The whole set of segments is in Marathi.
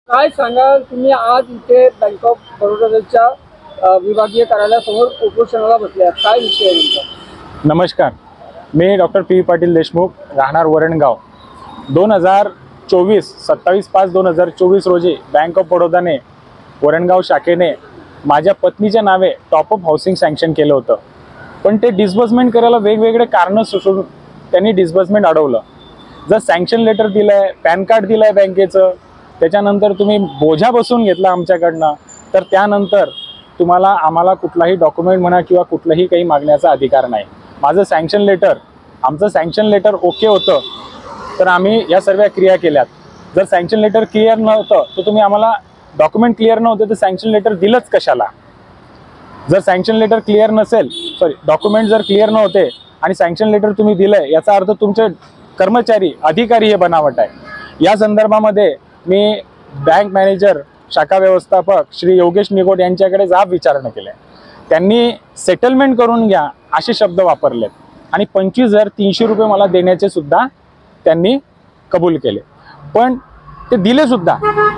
काय सांगाल तुम्ही आज इथे बँक ऑफ बरोडाच्या विभागीय कार्यालयासमोर उपोषणाला बसले आहात, काय विषय आहे तुमचा? नमस्कार, मी डॉक्टर पी पाटील देशमुख, राहणार वरणगाव. 2024 27/5/2024 रोजी बँक ऑफ बडोदाने वरणगाव शाखेने माझ्या पत्नीच्या नावे टॉपअप हाऊसिंग सँक्शन केलं होतं. पण ते डिस्बर्समेंट करायला वेगवेगळे कारणं सुचवून त्यांनी डिस्बर्समेंट अडवलं. जर सँक्शन लेटर दिलं आहे, पॅन कार्ड दिलं आहे बँकेचं, त्याच्यानंतर तुम्ही बोजा बसून घेतला आमच्याकडनं, तर त्यानंतर आम्हाला कुठलाही डॉक्युमेंट म्हणा किंवा कुठलंही काही मागण्याचा अधिकार नाही. आमचं सँक्शन लेटर ओके होतं तर आम्ही या सर्व क्रिया केल्यात. जर सँक्शन लेटर क्लिअर नव्हतं तर तुम्ही आम्हाला डॉक्युमेंट क्लिअर नव्हते तर सँक्शन लेटर दिलंच कशाला? जर सँक्शन लेटर क्लिअर नसेल, डॉक्युमेंट जर क्लिअर नव्हते आणि सँक्शन लेटर तुम्ही दिलंय, याचा अर्थ तुमचे कर्मचारी अधिकारी हे बनावट आहे. या संदर्भामध्ये मी बँक मॅनेजर, शाखा व्यवस्थापक श्री योगेश निगोड यांच्याकडे जाब विचारणा केल्या. त्यांनी सेटलमेंट करून घ्या असे शब्द वापरलेत आणि 25,300 रुपये मला देण्याचे सुद्धा त्यांनी कबूल केले. पण ते दिले सुद्धा.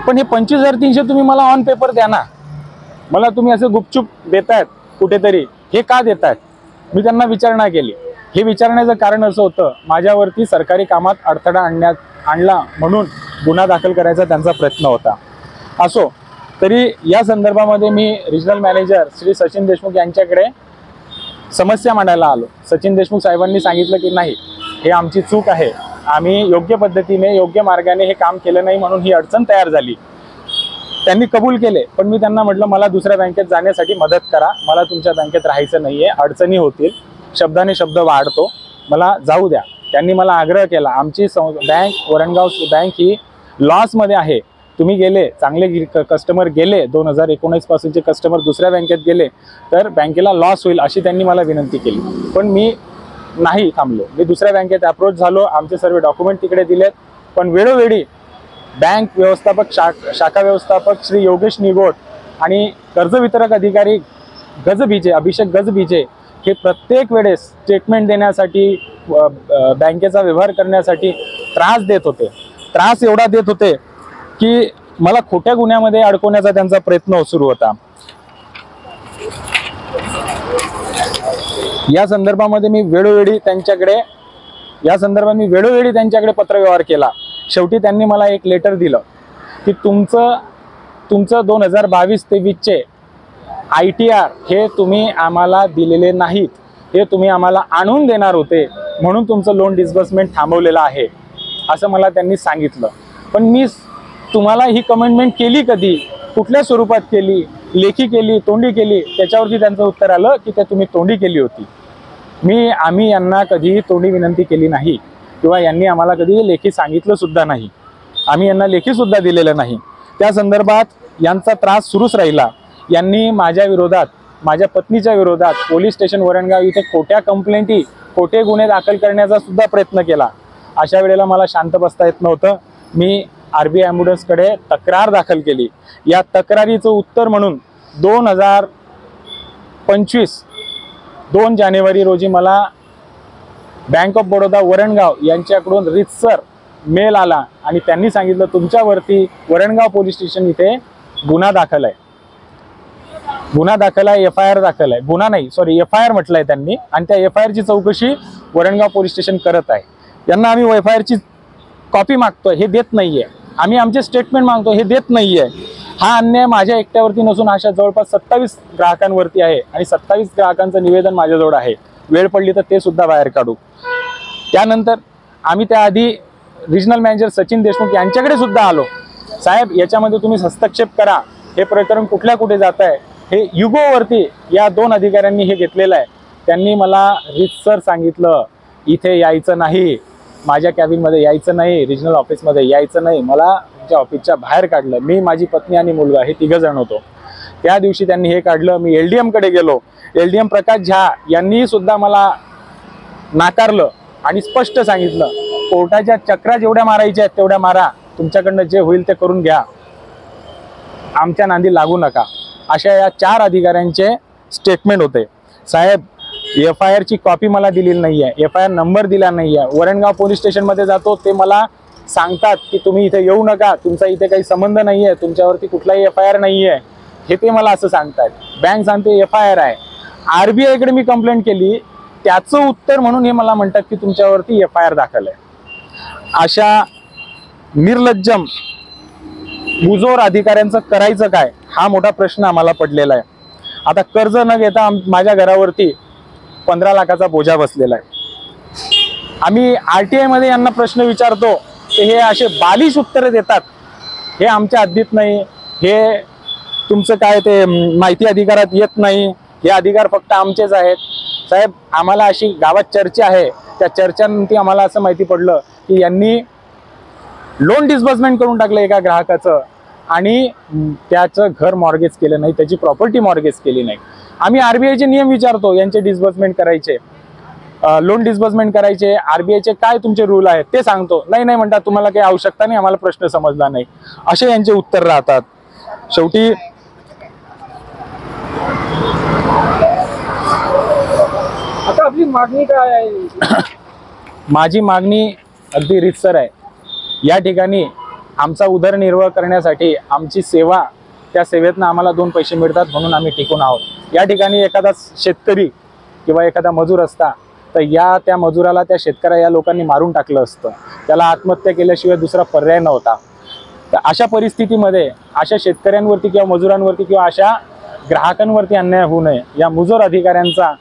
पण हे 25,300 तुम्ही मला ऑन पेपर द्या ना. मला तुम्ही असं गुपचूप देतायत कुठेतरी, हे का देतायत? मी त्यांना विचारणा केली. हे विचारण्याचं कारण असं होतं, माझ्यावरती सरकारी कामात अडथळा आणला म्हणून गुन्हा दाखल करायचा त्यांचा प्रयत्न होता. असो तरी या संदर्भामध्ये मी रिजनल मॅनेजर श्री सचिन देशमुख यांच्याकडे समस्या मांडायला आलो. सचिन देशमुख साहेबांनी सांगितलं की नाही, हे आमची चूक आहे, आम्ही योग्य पद्धतीने योग्य मार्गाने हे काम केलं नाही म्हणून ही अडचण तयार झाली. त्यांनी कबूल केले. पण मी त्यांना म्हटलं, मला दुसऱ्या बँकेत जाण्यासाठी मदत करा, मला तुमच्या बँकेत राहायचं नाहीये, अडचणी होतील, शब्दाने शब्द वाढतो, मला जाऊ द्या. त्यांनी मला आग्रह केला, आमची बँक वरणगाव बँक ही लॉसमध्ये आहे, तुम्ही गेले, चांगले कस्टमर गेले, 2019 पासूनचे कस्टमर दुसऱ्या बँकेत गेले तर बँकेला लॉस होईल अशी त्यांनी मला विनंती केली. पण मी नाही थांबलो. मी दुसऱ्या बँकेत अप्रोच झालो, आमचे सर्व डॉक्युमेंट तिकडे दिलेत. पण वेळोवेळी बँक व्यवस्थापक, शाखा व्यवस्थापक श्री योगेश निगोड आणि कर्ज वितरक अधिकारी अभिषेक गजबीजे हे प्रत्येक वेळेस स्टेटमेंट देण्यासाठी, बँकेचा व्यवहार करण्यासाठी त्रास देत होते. त्रास एवढा देत होते की मला खोट्या गुन्ह्यामध्ये अडकवण्याचा त्यांचा प्रयत्न सुरू होता. या संदर्भामध्ये मी वेळोवेळी त्यांच्याकडे पत्रव्यवहार केला. शेवटी त्यांनी मला एक लेटर दिलं की तुमचं 2022-23चे ITR हे तुम्ही आम्हाला दिलेले नाहीत, हे तुम्ही आम्हाला आणून देणार होते म्हणून तुमचं लोन डिस्बर्समेंट थांबवलेलं आहे असं मला त्यांनी सांगितलं. पण मी तुम्हाला ही कमेंटमेंट केली कधी, कुठल्या स्वरूपात केली, लेखी केली, तोंडी केली? त्याच्यावरती त्यांचं उत्तर आलं की ते तुम्ही तोंडी केली होती. आम्ही यांना कधीही तोंडी विनंती केली नाही किंवा यांनी आम्हाला कधी लेखी सांगितलं सुद्धा नाही. आम्ही यांना लेखी सुद्धा दिलेलं नाही. त्या संदर्भात यांचा त्रास सुरूच राहिला. यांनी माझ्या विरोधात, माझ्या पत्नीच्या विरोधात पोलीस स्टेशन वरणगाव इथे खोटे गुन्हे दाखल करण्याचा सुद्धा प्रयत्न केला. अशा वेळेला मला शांत बसता येत नव्हतं. मी RBI ॲम्ब्युलन्सकडे तक्रार दाखल केली. या तक्रारीचं उत्तर म्हणून 2025 2 जानेवारी रोजी मला बँक ऑफ बडोदा वरणगाव यांच्याकडून रीतसर मेल आला आणि त्यांनी सांगितलं, तुमच्यावरती वरणगाव पोलीस स्टेशन इथे गुन्हा दाखल आहे, FIR दाखल आहे. गुन्हा नाही, FIR म्हटलंय त्यांनी. आणि त्या FIR ची चौकशी वरणगाव पोलीस स्टेशन करत आहे. यांना आम्ही FIR ची कॉपी मागतोय, हे देत नाहीये. आम्ही आमचे स्टेटमेंट मागतो, हे देत नाहीये. हा अन्याय माझ्या एकट्यावरती नसून अशा जवळपास 27 ग्राहकांवरती आहे आणि 27 ग्राहकांचं निवेदन माझ्याजवळ आहे. वेळ पडली तर ते सुद्धा बाहेर काढू. त्यानंतर आम्ही त्याआधी रिजनल मॅनेजर सचिन देशमुख यांच्याकडे सुद्धा आलो. साहेब, याच्यामध्ये तुम्ही हस्तक्षेप करा, हे प्रकरण कुठे जात आहे. हे युगोवरती या 2 अधिकाऱ्यांनी हे घेतलेलं आहे. त्यांनी मला रीतसर सांगितलं, इथे यायचं नाही, माझ्या कॅबिनमध्ये यायचं नाही, रिजनल ऑफिसमध्ये यायचं नाही. मला तुमच्या ऑफिसच्या बाहेर काढलं. मी, माझी पत्नी आणि मुलगा हे 3 जण होतो. त्या दिवशी त्यांनी हे काढलं. मी LDM कडे गेलो. LDM प्रकाश झा यांनी सुद्धा मला नाकारलं आणि स्पष्ट सांगितलं, कोर्टाच्या चक्रा जेवढ्या मारायच्या आहेत तेवढ्या मारा, तुमच्याकडनं जे होईल ते करून घ्या, आमच्या नांदी लागू नका. अशा या 4 अधिकाऱ्यांचे स्टेटमेंट होते. साहेब, FIR ची कॉपी मला दिलेली नाहीये, FIR नंबर दिला नाहीये. वरणगाव पोलीस स्टेशनमध्ये जातो, ते मला सांगतात की तुम्ही इथे येऊ नका, तुमचा इथे काही संबंध नाहीये, तुमच्यावरती कुठलाही FIR नाहीये, हे ते मला असं सांगतात. बँक सांगते FIR आहे. RBI कडे मी कंप्लेंट केली, त्याचं उत्तर म्हणून हे मला म्हणतात की तुमच्यावरती FIR दाखल आहे. अशा निर्लज्जम मुजोर अधिकाऱ्यांचं करायचं काय, हा मोठा प्रश्न आम्हाला पडलेला आहे. आता कर्ज न घेता माझ्या घरावरती 15 लाखाचा बोजा बसलेला आहे. आम्ही RTI मध्ये यांना प्रश्न विचारतो, ते हे असे बालिश उत्तरे देतात. हे आमच्या हद्दीत नाही, हे तुमचं काय ते माहिती अधिकारात येत नाही, हे अधिकार फक्त आमचेच आहेत. साहेब, आम्हाला अशी गावात चर्चा आहे, त्या चर्चांती आम्हाला असं माहिती पडलं की यांनी लोन डिस्बर्समेंट करून टाकलं एका ग्राहकाचं आणि त्याचं घर मॉर्गेज केलं नाही, त्याची प्रॉपर्टी मॉर्गेज केली नाही. आम्ही RBIचे नियम विचारतो, यांचे डिस्बर्समेंट करायचे, लोन डिस्बर्समेंट करायचे, RBIचे काय तुमचे रूल आहेत ते सांगतो. नाही नाही म्हणतात, तुम्हाला काही आवश्यकता नाही, आम्हाला प्रश्न समजला नाही, असे यांचे उत्तर राहतात. शेवटी आता आपली मागणी काय आहे? माझी मागणी अगदी रीतसर आहे. या ठिकाणी आमचा उदरनिर्वाह करण्यासाठी आमची सेवा, त्या सेवेतनं आम्हाला 2 पैसे मिळतात म्हणून आम्ही टिकून आहोत. या ठिकाणी एखादा शेतकरी किंवा एखादा मजूर असता तर त्या मजुराला, त्या शेतकऱ्या या लोकांनी मारून टाकलं असतं. त्याला आत्महत्या केल्याशिवाय दुसरा पर्याय नव्हता. तर अशा परिस्थितीमध्ये अशा शेतकऱ्यांवरती किंवा मजुरांवरती किंवा अशा ग्राहकांवरती अन्याय होऊ नये, या मुजोर अधिकाऱ्यांचा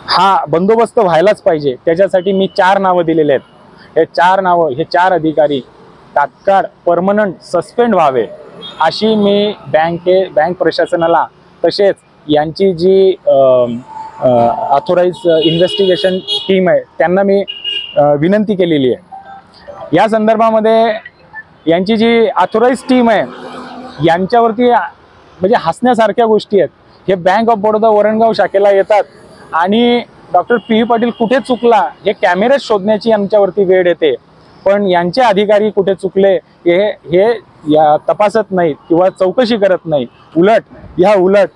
हा बंदोबस्त व्हायलाच पाहिजे. त्याच्यासाठी मी 4 नावं दिलेले आहेत. हे 4 नावं, हे 4 अधिकारी तात्काळ परमनंट सस्पेंड व्हावे, अशी मी बँक प्रशासनाला, तसेच यांची जी ऑथोराइज इन्व्हेस्टिगेशन टीम आहे त्यांना मी विनंती केलेली आहे. या संदर्भामध्ये यांची जी ऑथोराइज टीम आहे यांच्यावरती म्हणजे हसण्यासारख्या गोष्टी आहेत. हे बँक ऑफ बडोदा वरणगाव शाखेला येतात आणि डॉक्टर PV पाटील कुठे चुकला हे कॅमेऱ्यात शोधण्याची यांच्यावरती वेळ येते, पण यांचे अधिकारी कुठे चुकले हे तपासत नाहीत किंवा चौकशी करत नाहीत. उलट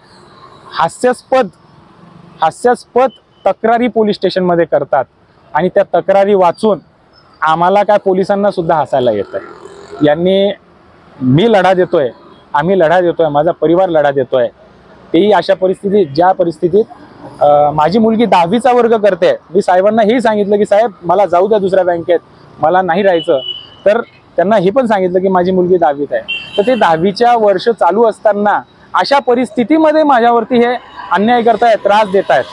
हास्यास्पद तक्रारी पोलीस स्टेशनमध्ये करतात आणि त्या तक्रारी वाचून आम्हाला काय पोलिसांना सुद्धा हसायला येत आहे. मी लढा देतोय, आम्ही लढा देतोय, माझा परिवार लढा देतोय, तेही अशा परिस्थितीत, ज्या परिस्थितीत माझी मुलगी 10वीचा वर्ग करते. मी साहेबांना हेही सांगितलं की साहेब मला जाऊ द्या दुसऱ्या बँकेत, मला नाही राहायचं. तर त्यांना हे पण सांगितलं की माझी मुलगी 10वीत आहे. तर ते 10वीच्या वर्ष चालू असताना अशा परिस्थितीमध्ये माझ्यावरती हे अन्याय करतायत, त्रास देत आहेत.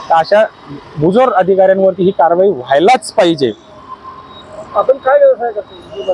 तर अशा मुजोर अधिकाऱ्यांवरती ही कारवाई व्हायलाच पाहिजे. आपण काय व्यवसाय करतो?